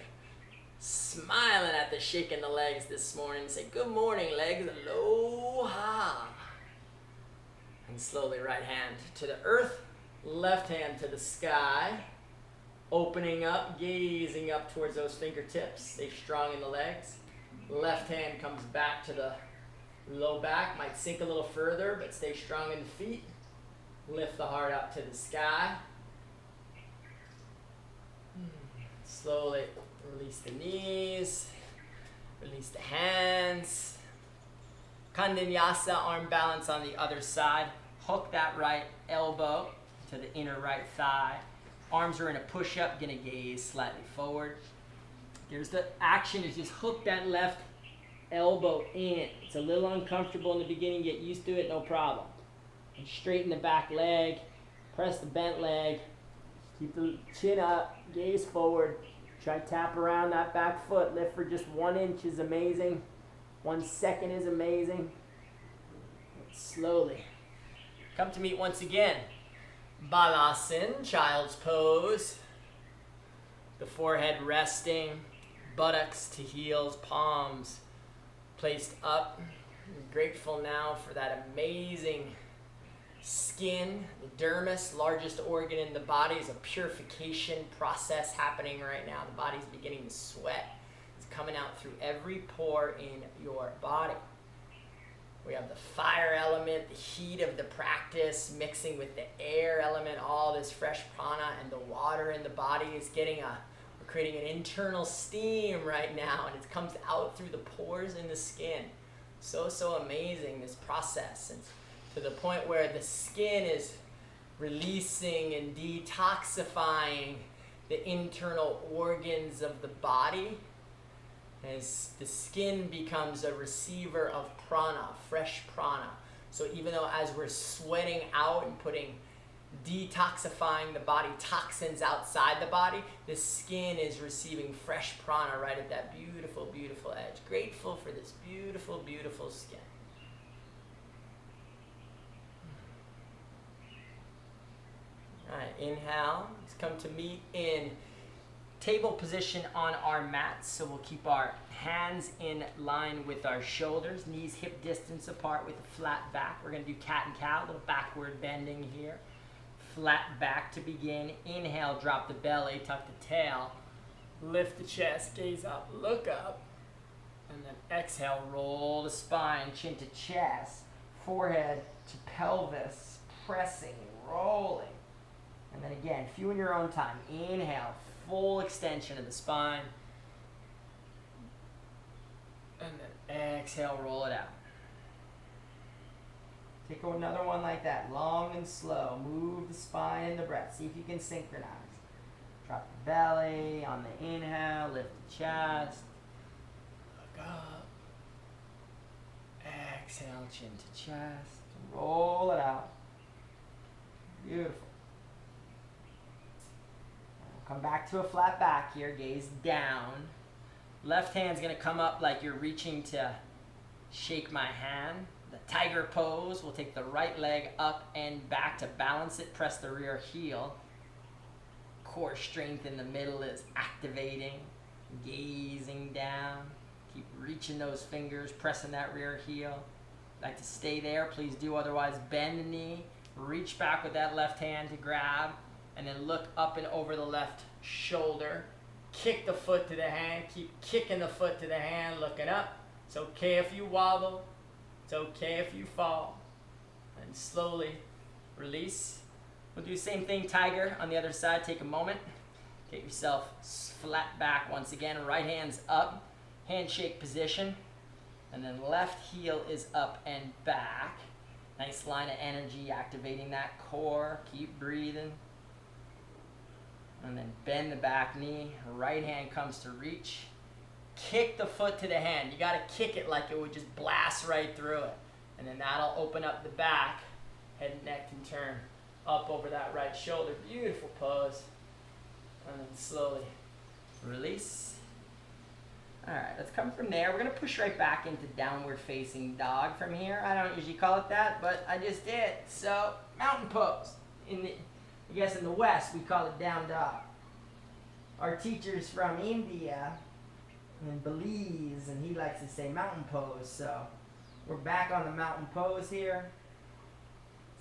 S1: Smiling at the shaking the legs this morning. Say, good morning, legs. Aloha. And slowly right hand to the earth, left hand to the sky. Opening up, gazing up towards those fingertips. Stay strong in the legs. Left hand comes back to the low back. Might sink a little further, but stay strong in the feet. Lift the heart up to the sky. Slowly release the knees. Release the hands. Kandanyasa, arm balance on the other side. Hook that right elbow to the inner right thigh. Arms are in a push-up, gonna gaze slightly forward. Here's the action, is just hook that left elbow in. It's a little uncomfortable in the beginning, get used to it, no problem. And straighten the back leg, press the bent leg, keep the chin up, gaze forward. Try to tap around that back foot, lift for just 1 inch is amazing. 1 second is amazing. Slowly. Come to meet once again. Balasana, child's pose. The forehead resting, buttocks to heels, palms placed up. I'm grateful now for that amazing skin. The dermis, largest organ in the body, is a purification process happening right now. The body's beginning to sweat. It's coming out through every pore in your body. We have the fire element, the heat of the practice mixing with the air element, all this fresh prana, and the water in the body is we're creating an internal steam right now, and it comes out through the pores in the skin. So amazing, this process, and to the point where the skin is releasing and detoxifying the internal organs of the body. As the skin becomes a receiver of prana, fresh prana. So even though as we're sweating out and detoxifying the body, toxins outside the body, the skin is receiving fresh prana right at that beautiful, beautiful edge. Grateful for this beautiful, beautiful skin. All right, inhale. Let's come to meet in table position on our mats, so we'll keep our hands in line with our shoulders, knees hip distance apart with a flat back. We're going to do cat and cow, a little backward bending here. Flat back to begin. Inhale, drop the belly, tuck the tail, lift the chest, gaze up, look up, and then exhale, roll the spine, chin to chest, forehead to pelvis, pressing, rolling. And then again, few in your own time. Inhale, full extension of the spine. And then exhale, roll it out. Take another one like that, long and slow. Move the spine and the breath. See if you can synchronize. Drop the belly on the inhale, lift the chest. Look up. Exhale, chin to chest. Roll it out. Beautiful. Come back to a flat back here, gaze down. Left hand's gonna come up like you're reaching to shake my hand. The tiger pose, we'll take the right leg up and back to balance it, press the rear heel. Core strength in the middle is activating, gazing down. Keep reaching those fingers, pressing that rear heel. Like to stay there, please do, otherwise bend the knee. Reach back with that left hand to grab. And then look up and over the left shoulder. Kick the foot to the hand. Keep kicking the foot to the hand, looking up. It's okay if you wobble. It's okay if you fall. And slowly release. We'll do the same thing, tiger, on the other side. Take a moment. Get yourself flat back once again. Right hand's up. Handshake position. And then left heel is up and back. Nice line of energy, activating that core. Keep breathing. And then bend the back knee. Right hand comes to reach. Kick the foot to the hand. You got to kick it like it would just blast right through it. And then that'll open up the back. Head and neck can turn up over that right shoulder. Beautiful pose. And then slowly release. Alright, let's come from there. We're going to push right back into downward facing dog from here. I don't usually call it that, but I just did. So, mountain pose. I guess in the West we call it down dog. Our teachers from India And Belize, and he likes to say mountain pose. So we're back on the mountain pose here.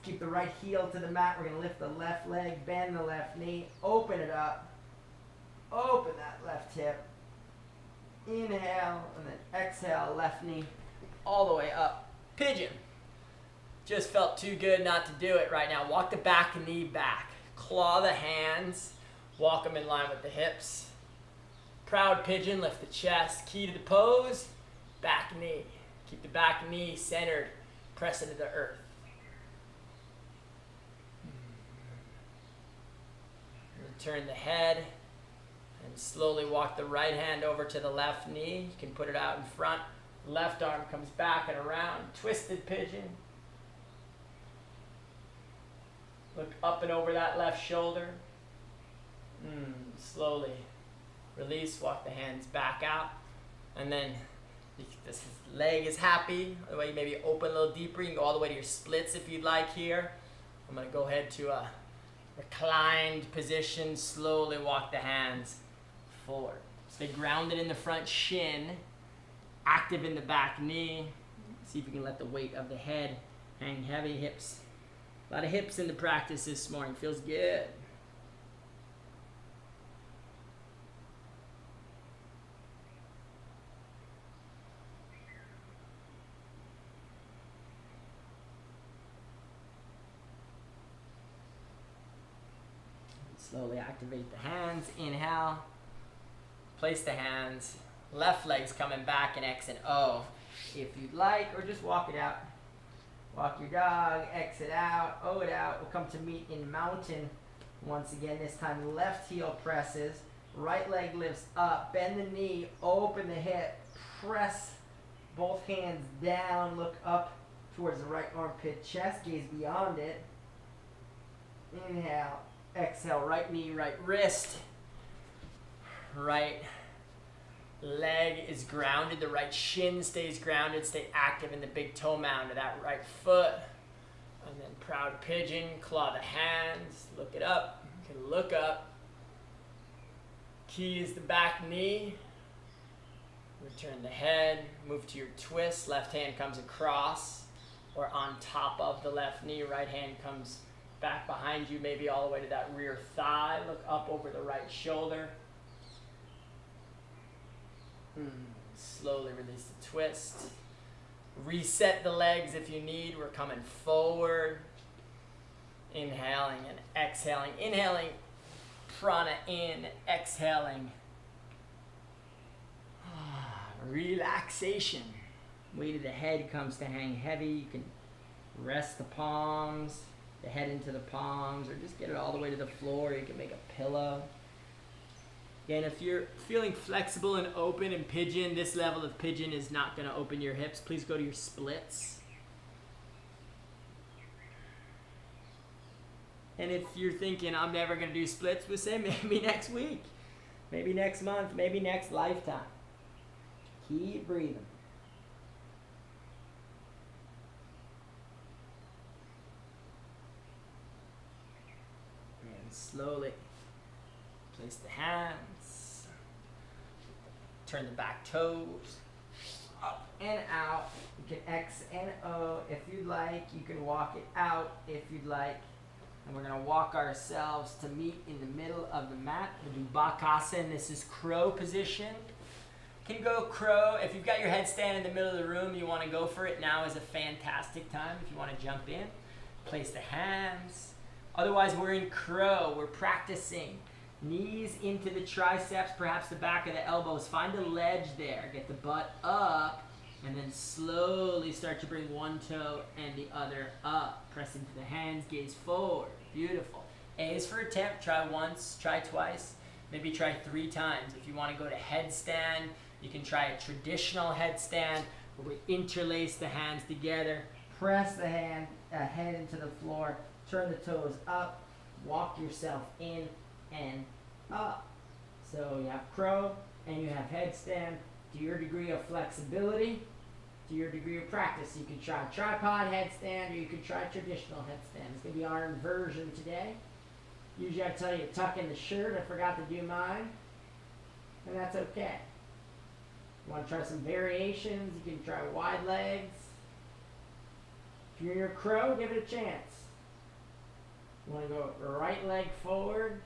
S1: Keep the right heel to the mat. We're going to lift the left leg, bend the left knee, open it up. Open that left hip. Inhale, and then exhale, left knee all the way up. Pigeon. Just felt too good not to do it right now. Walk the back knee back. Claw the hands. Walk them in line with the hips. Proud pigeon, lift the chest. Key to the pose, back knee. Keep the back knee centered. Press into the earth. Turn the head and slowly walk the right hand over to the left knee. You can put it out in front. Left arm comes back and around. Twisted pigeon. Look up and over that left shoulder. Slowly release, walk the hands back out. And then this leg is happy. The way you maybe open a little deeper. You can go all the way to your splits if you'd like here. I'm going to go ahead to a reclined position. Slowly walk the hands forward. Stay grounded in the front shin. Active in the back knee. See if you can let the weight of the head hang heavy. Hips. A lot of hips in the practice this morning. Feels good. Slowly activate the hands. Inhale. Place the hands. Left leg's coming back in X and O if you'd like, or just walk it out. Walk your dog, exit out, O it out. We'll come to meet in mountain once again. This time left heel presses. Right leg lifts up. Bend the knee. Open the hip. Press both hands down. Look up towards the right armpit. Chest gaze beyond it. Inhale. Exhale, right knee, right wrist. Right leg is grounded. The right shin stays grounded. Stay active in the big toe mound of that right foot. And then proud pigeon. Claw the hands. Look it up. You can look up. Key is the back knee. Return the head. Move to your twist. Left hand comes across or on top of the left knee. Right hand comes back behind you, maybe all the way to that rear thigh. Look up over the right shoulder. Slowly release the twist. Reset the legs if you need. We're coming forward. Inhaling and exhaling. Inhaling prana in. Exhaling relaxation. Weight of the head comes to hang heavy. You can rest the palms, the head into the palms, or just get it all the way to the floor. You can make a pillow. Again, if you're feeling flexible and open in pigeon, this level of pigeon is not going to open your hips. Please go to your splits. And if you're thinking, I'm never going to do splits, we'll say maybe next week, maybe next month, maybe next lifetime. Keep breathing. And slowly place the hands. Turn the back toes up and out. You can X and O if you'd like. You can walk it out if you'd like. And we're going to walk ourselves to meet in the middle of the mat. We'll do Bakasana. This is crow position. Can go crow. If you've got your headstand in the middle of the room, you want to go for it. Now is a fantastic time if you want to jump in. Place the hands. Otherwise, we're in crow. We're practicing. Knees into the triceps, perhaps the back of the elbows. Find a ledge there. Get the butt up. And then slowly start to bring one toe and the other up. Press into the hands, gaze forward. Beautiful. A is for attempt. Try once, try twice. Maybe try 3 times. If you want to go to headstand, you can try a traditional headstand where we interlace the hands together. Press the head into the floor. Turn the toes up. Walk yourself in and up. So you have crow and you have headstand. To your degree of flexibility, to your degree of practice, you can try tripod headstand or you can try traditional headstand. It's going to be our inversion today. Usually I tell you to tuck in the shirt. I forgot to do mine. And that's okay.
S2: You want to try some variations, you can try wide legs. If you're in your crow, give it a chance. You want to go right leg forward.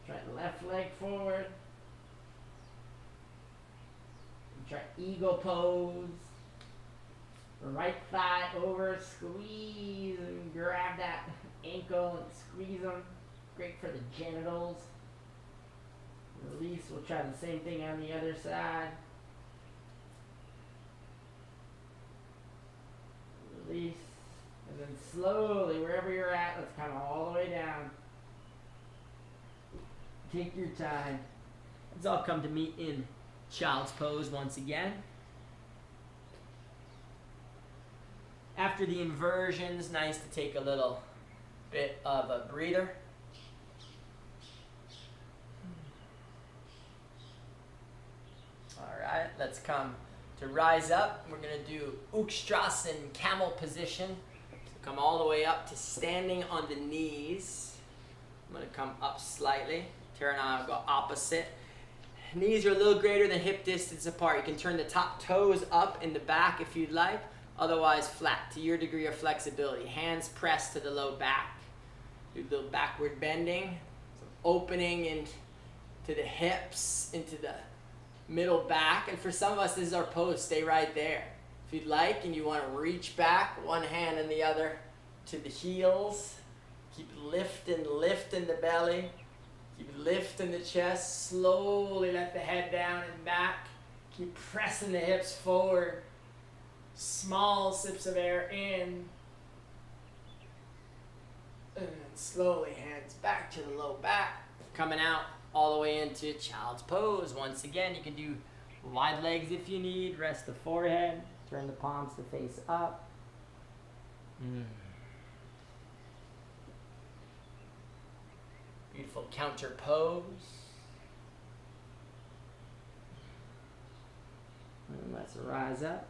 S2: Try left leg forward. Try eagle pose. Right thigh over, squeeze and grab that ankle and squeeze them. Great for the genitals. Release, we'll try the same thing on the other side. Release, and then slowly, wherever you're at, let's come all the way down. Take your time. Let's all come to meet in child's pose once again. After the inversions, nice to take a little bit of a breather. Alright, let's come to rise up. We're going to do Ukstrasen, camel position. So come all the way up to standing on the knees. I'm going to come up slightly. Terra and I will go opposite. Knees are a little greater than hip distance apart. You can turn the top toes up in the back if you'd like. Otherwise flat to your degree of flexibility. Hands pressed to the low back. Do the backward bending. So opening into the hips, into the middle back. And for some of us, this is our pose. Stay right there. If you'd like and you want to reach back, one hand and the other to the heels. Keep lifting the belly. Keep lifting the chest. Slowly let the head down and back. Keep pressing the hips forward. Small sips of air in. And slowly hands back to the low back. Coming out all the way into child's pose. Once again, you can do wide legs if you need. Rest the forehead. Turn the palms to face up. Beautiful counter pose. And let's rise up.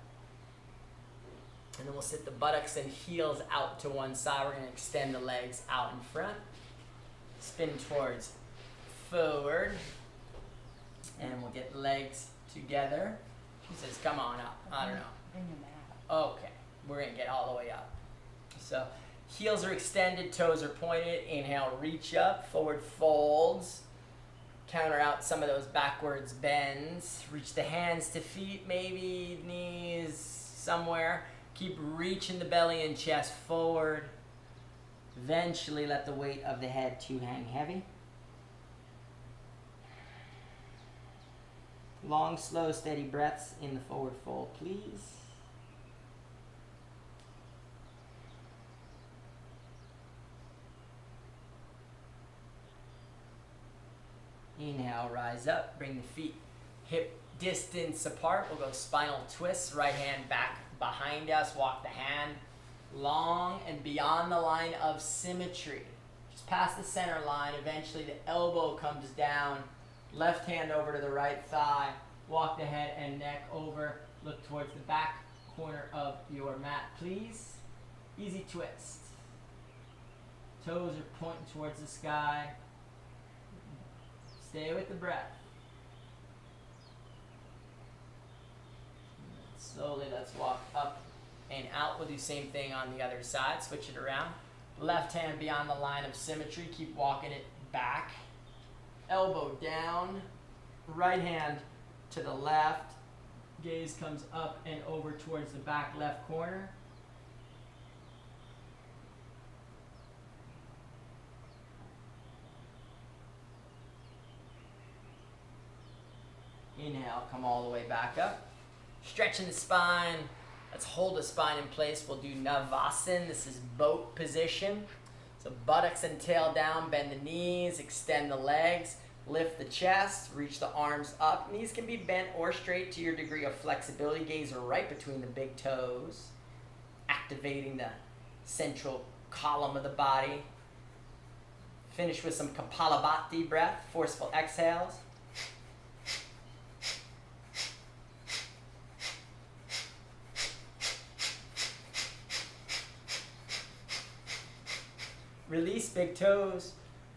S2: And then we'll sit the buttocks and heels out to one side. We're going to extend the legs out in front. Spin towards forward. And we'll get legs together. She says, come on up. I don't know.
S3: Bring them out.
S2: Okay. We're going to get all the way up. So heels are extended, toes are pointed. Inhale, reach up, forward folds. Counter out some of those backwards bends. Reach the hands to feet, maybe knees somewhere. Keep reaching the belly and chest forward. Eventually let the weight of the head to hang heavy. Long, slow, steady breaths in the forward fold, please. Inhale, rise up, bring the feet hip distance apart. We'll go spinal twists, right hand back behind us. Walk the hand long and beyond the line of symmetry. Just past the center line, eventually the elbow comes down. Left hand over to the right thigh. Walk the head and neck over. Look towards the back corner of your mat, please. Easy twist. Toes are pointing towards the sky. Stay with the breath. Slowly, let's walk up and out. We'll do same thing on the other side. Switch it around. Left hand beyond the line of symmetry. Keep walking it back. Elbow down. Right hand to the left. Gaze comes up and over towards the back left corner. Inhale, come all the way back up. Stretching the spine. Let's hold the spine in place. We'll do Navasana. This is boat position. So buttocks and tail down, bend the knees, extend the legs, lift the chest, reach the arms up. Knees can be bent or straight to your degree of flexibility. Gaze are right between the big toes, activating the central column of the body. Finish with some Kapalabhati breath, forceful exhales. Release big toes,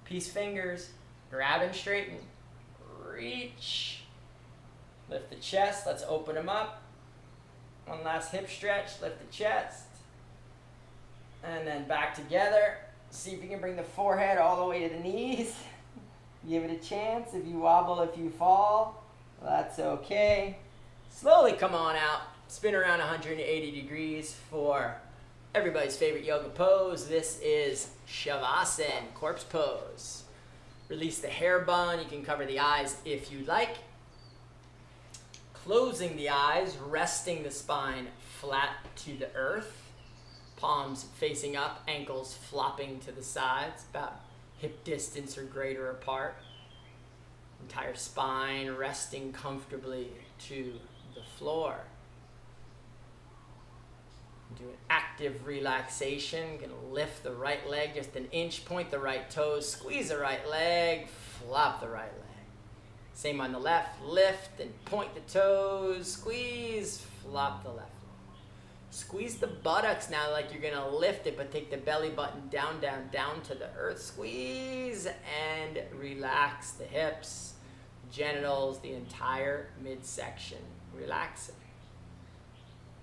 S2: peace fingers, grab and straighten. reach. Lift the chest. Let's open them up. One last hip stretch. Lift the chest. And then back together. See if you can bring the forehead all the way to the knees. Give it a chance. If you wobble, if you fall, well, that's okay. Slowly come on out. Spin around 180 degrees for everybody's favorite yoga pose. This is Shavasana, corpse pose. Release the hair bun. You can cover the eyes if you like. Closing the eyes, resting the spine flat to the earth. Palms facing up, ankles flopping to the sides, about hip distance or greater apart. Entire spine resting comfortably to the floor. Do an active relaxation. Gonna lift the right leg just an inch, point the right toes, squeeze the right leg, flop the right leg. Same on the left, lift and point the toes, squeeze, flop the left leg. Squeeze the buttocks now like you're gonna lift it, but take the belly button down, down, down to the earth. Squeeze and relax the hips, genitals, the entire midsection. Relax it.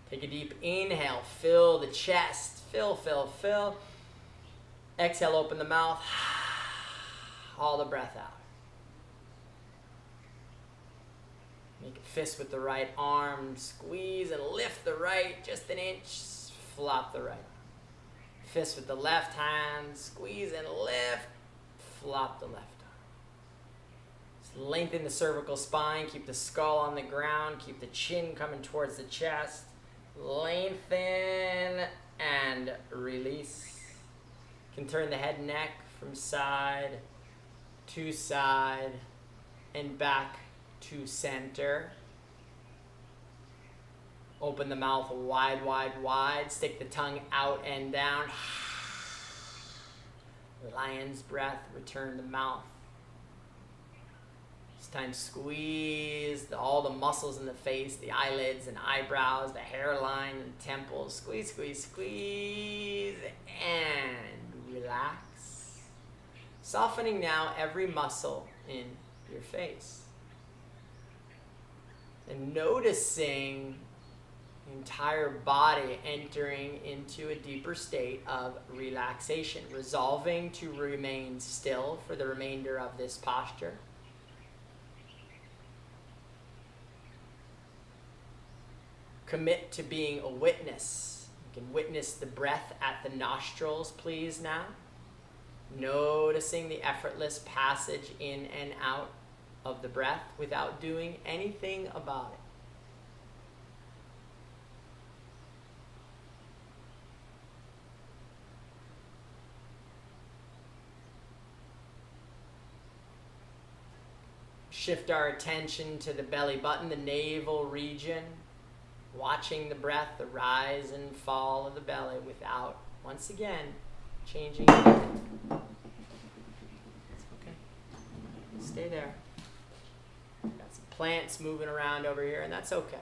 S2: Take a deep inhale, fill the chest, fill, fill, fill. Exhale, open the mouth, all the breath out. Make a fist with the right arm, squeeze and lift the right, just an inch, flop the right. Fist with the left hand, squeeze and lift, flop the left arm. Just lengthen the cervical spine, keep the skull on the ground, keep the chin coming towards the chest. Lengthen and release. You can turn the head and neck from side to side and back to center. Open the mouth wide, wide, wide. Stick the tongue out and down. Lion's breath, return the mouth. This time squeeze all the muscles in the face, the eyelids and eyebrows, the hairline and temples. Squeeze, squeeze, squeeze, and relax. Softening now every muscle in your face. And noticing the entire body entering into a deeper state of relaxation, resolving to remain still for the remainder of this posture. Commit to being a witness. You can witness the breath at the nostrils, please, now. Noticing the effortless passage in and out of the breath without doing anything about it. Shift our attention to the belly button, the navel region, watching the breath, the rise and fall of the belly without, once again, changing anything. It's okay. Stay there. Got some plants moving around over here, and that's okay.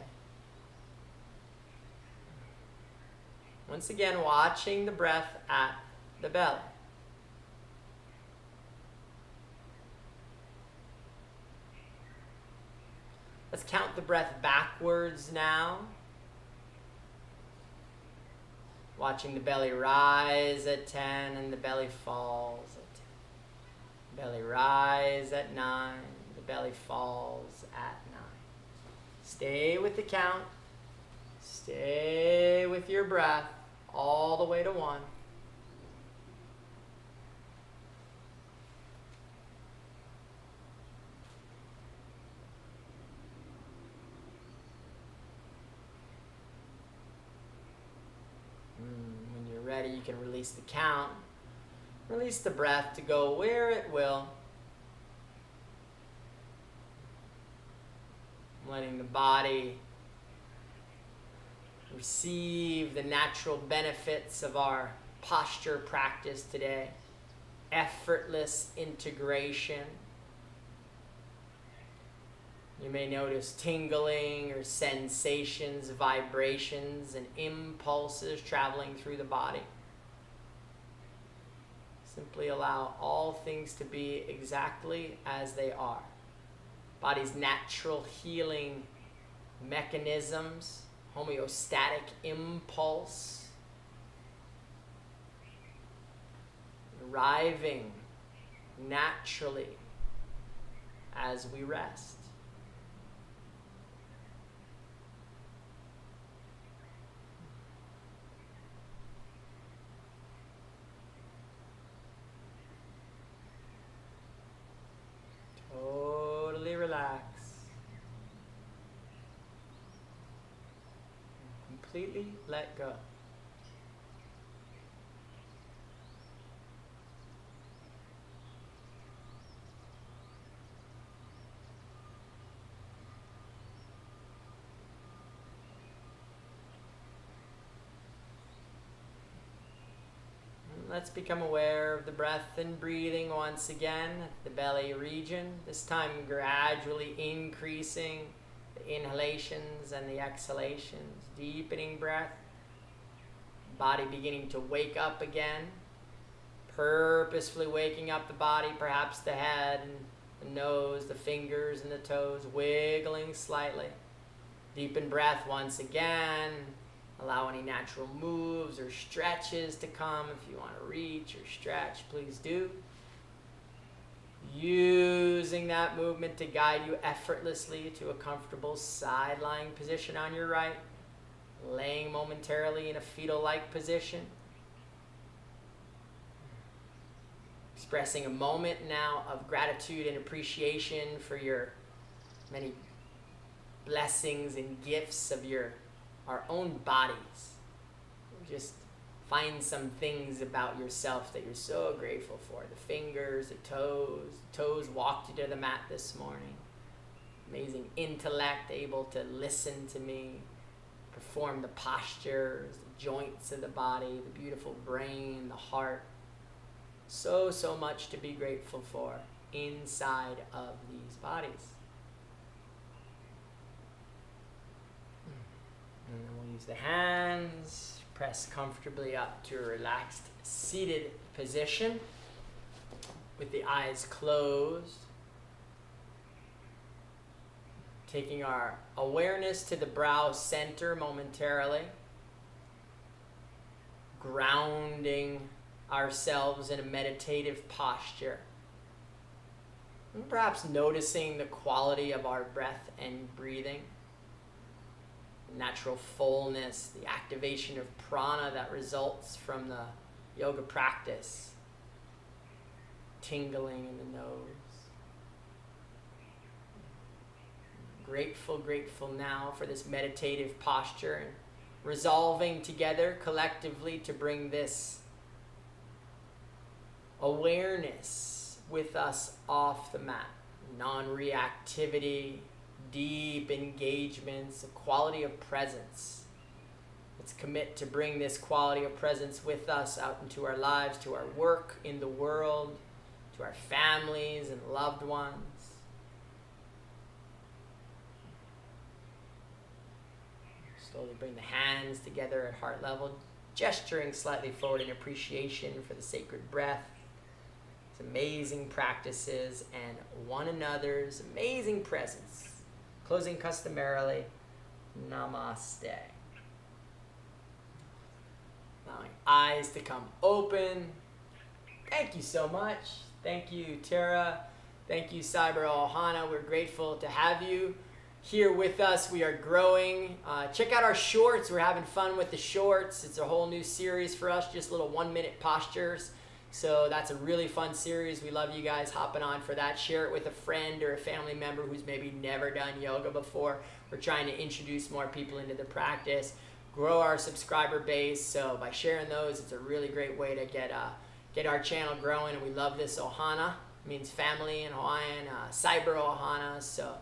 S2: Once again, watching the breath at the belly. Let's count the breath backwards now. Watching the belly rise at 10 and the belly falls at 10. Belly rise at 9. The belly falls at 9. Stay with the count. Stay with your breath all the way to 1. When you're ready, you can release the count. Release the breath to go where it will. Letting the body receive the natural benefits of our posture practice today. Effortless integration. You may notice tingling or sensations, vibrations, and impulses traveling through the body. Simply allow all things to be exactly as they are. body's natural healing mechanisms, homeostatic impulse, arriving naturally as we rest. Totally relax. Completely let go. Let's become aware of the breath and breathing once again, the belly region, this time gradually increasing the inhalations and the exhalations, deepening breath, body beginning to wake up again, purposefully waking up the body, perhaps the head and the nose, the fingers and the toes, wiggling slightly. Deepen breath once again. Allow any natural moves or stretches to come. If you want to reach or stretch, please do. Using that movement to guide you effortlessly to a comfortable side-lying position on your right. Laying momentarily in a fetal-like position. Expressing a moment now of gratitude and appreciation for your many blessings and gifts of our own bodies. Just find some things about yourself that you're so grateful for. The fingers, the toes walked you to the mat this morning. Amazing intellect, able to listen to me, perform the postures, the joints of the body, the beautiful brain, the heart. So much to be grateful for inside of these bodies. And then we'll use the hands, press comfortably up to a relaxed seated position with the eyes closed. Taking our awareness to the brow center momentarily. Grounding ourselves in a meditative posture. And perhaps noticing the quality of our breath and breathing. Natural fullness, the activation of prana that results from the yoga practice. Tingling in the nose. Grateful now for this meditative posture and resolving together collectively to bring this awareness with us off the mat. Non-reactivity, deep engagements, a quality of presence. Let's commit to bring this quality of presence with us out into our lives, to our work in the world, to our families and loved ones. Slowly bring the hands together at heart level, gesturing slightly forward in appreciation for the sacred breath, its amazing practices, and one another's amazing presence. Closing customarily, namaste. Allowing eyes to come open. Thank you so much. Thank you, Terra. Thank you, Cyber Ohana. We're grateful to have you here with us. We are growing. Check out our shorts. We're having fun with the shorts. It's a whole new series for us, just little 1-minute postures. So that's a really fun series. We love you guys hopping on for that. Share it with a friend or a family member who's maybe never done yoga before. We're trying to introduce more people into the practice, grow our subscriber base. So by sharing those, it's a really great way to get our channel growing. And we love this ohana. It means family in Hawaiian, cyber ohana. So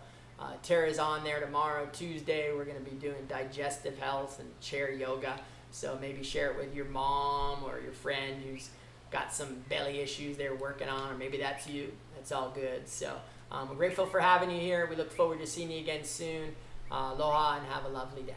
S2: Tara's on there tomorrow, Tuesday. We're going to be doing digestive health and chair yoga. So maybe share it with your mom or your friend who's got some belly issues they're working on, or maybe that's you. That's all good. So we're grateful for having you here. We look forward to seeing you again soon. Aloha and have a lovely day.